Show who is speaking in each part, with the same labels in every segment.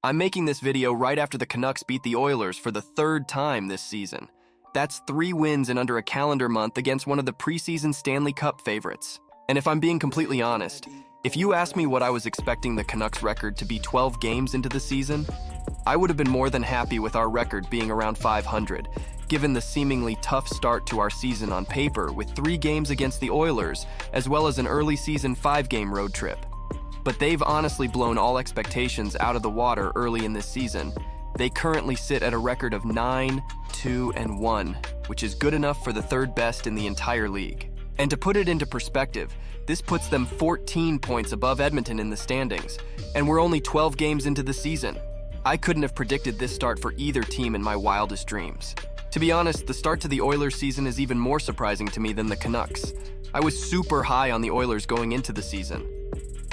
Speaker 1: I'm making this video right after the Canucks beat the Oilers for the third time this season. That's 3 wins in under a calendar month against one of the preseason Stanley Cup favorites. And if I'm being completely honest, if you asked me what I was expecting the Canucks record to be 12 games into the season, I would have been more than happy with our record being around 500, given the seemingly tough start to our season on paper with 3 games against the Oilers, as well as an early season 5-game road trip. But they've honestly blown all expectations out of the water early in this season. They currently sit at a record of 9-2-1, which is good enough for the 3rd best in the entire league. And to put it into perspective, this puts them 14 points above Edmonton in the standings, and we're only 12 games into the season. I couldn't have predicted this start for either team in my wildest dreams. To be honest, the start to the Oilers season is even more surprising to me than the Canucks. I was super high on the Oilers going into the season.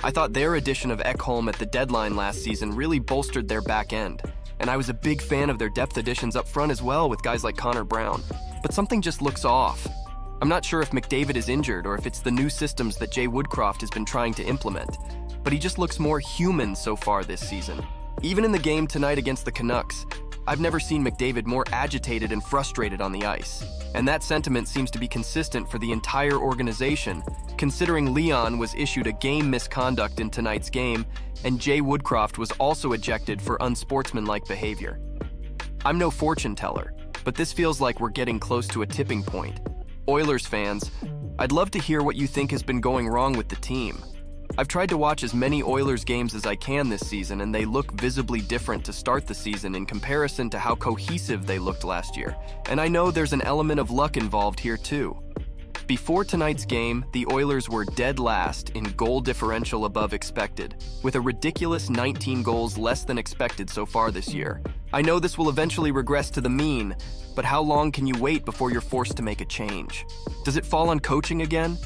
Speaker 1: I thought their addition of Ekholm at the deadline last season really bolstered their back end, and I was a big fan of their depth additions up front as well with guys like Connor Brown. But something just looks off. I'm not sure if McDavid is injured or if it's the new systems that Jay Woodcroft has been trying to implement, but he just looks more human so far this season. Even in the game tonight against the Canucks, I've never seen McDavid more agitated and frustrated on the ice. And that sentiment seems to be consistent for the entire organization, considering Leon was issued a game misconduct in tonight's game, and Jay Woodcroft was also ejected for unsportsmanlike behavior. I'm no fortune teller, but this feels like we're getting close to a tipping point. Oilers fans, I'd love to hear what you think has been going wrong with the team. I've tried to watch as many Oilers games as I can this season, and they look visibly different to start the season in comparison to how cohesive they looked last year. And I know there's an element of luck involved here too. Before tonight's game, the Oilers were dead last in goal differential above expected, with a ridiculous 19 goals less than expected so far this year. I know this will eventually regress to the mean, but how long can you wait before you're forced to make a change? Does it fall on coaching again?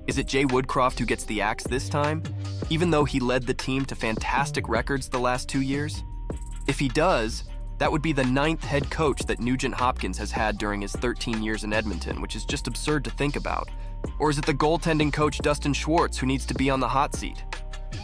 Speaker 1: Is it Jay Woodcroft who gets the axe this time, even though he led the team to fantastic records the last 2 years? If he does, that would be the 9th head coach that Nugent Hopkins has had during his 13 years in Edmonton, which is just absurd to think about. Or is it the goaltending coach Dustin Schwartz who needs to be on the hot seat?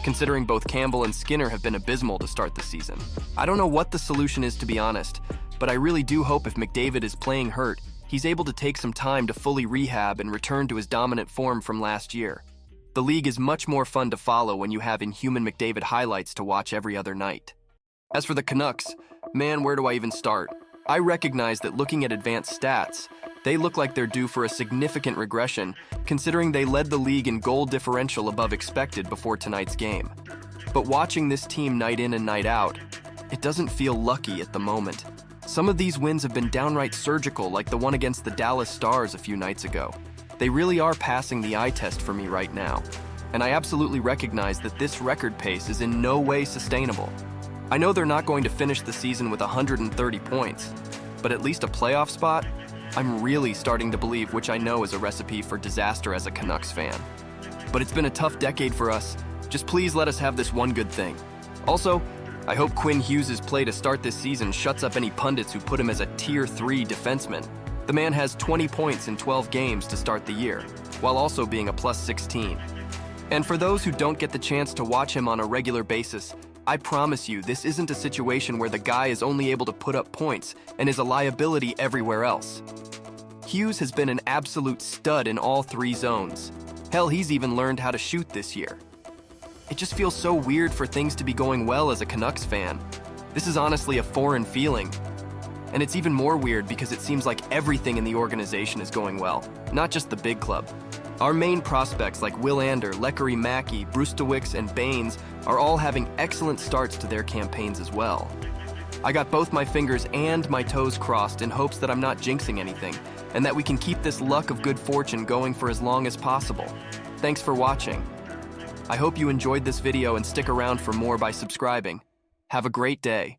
Speaker 1: Considering both Campbell and Skinner have been abysmal to start the season. I don't know what the solution is, to be honest, but I really do hope if McDavid is playing hurt, he's able to take some time to fully rehab and return to his dominant form from last year. The league is much more fun to follow when you have Inhuman McDavid highlights to watch every other night. As for the Canucks, man, where do I even start? I recognize that looking at advanced stats, they look like they're due for a significant regression, considering they led the league in goal differential above expected before tonight's game. But watching this team night in and night out, it doesn't feel lucky at the moment. Some of these wins have been downright surgical, like the one against the Dallas Stars a few nights ago. They really are passing the eye test for me right now, and I absolutely recognize that this record pace is in no way sustainable. I know they're not going to finish the season with 130 points, but at least a playoff spot, I'm really starting to believe, which I know is a recipe for disaster as a Canucks fan. But it's been a tough decade for us. Just please let us have this one good thing. Also, I hope Quinn Hughes' play to start this season shuts up any pundits who put him as a Tier 3 defenseman. The man has 20 points in 12 games to start the year, while also being a +16. And for those who don't get the chance to watch him on a regular basis, I promise you this isn't a situation where the guy is only able to put up points and is a liability everywhere else. Hughes has been an absolute stud in all 3 zones. Hell, he's even learned how to shoot this year. It just feels so weird for things to be going well as a Canucks fan. This is honestly a foreign feeling. And it's even more weird because it seems like everything in the organization is going well, not just the big club. Our main prospects like Willander, Lekkery Mackey, Brustewicz, and Baines are all having excellent starts to their campaigns as well. I got both my fingers and my toes crossed in hopes that I'm not jinxing anything, and that we can keep this luck of good fortune going for as long as possible. Thanks for watching. I hope you enjoyed this video and stick around for more by subscribing. Have a great day.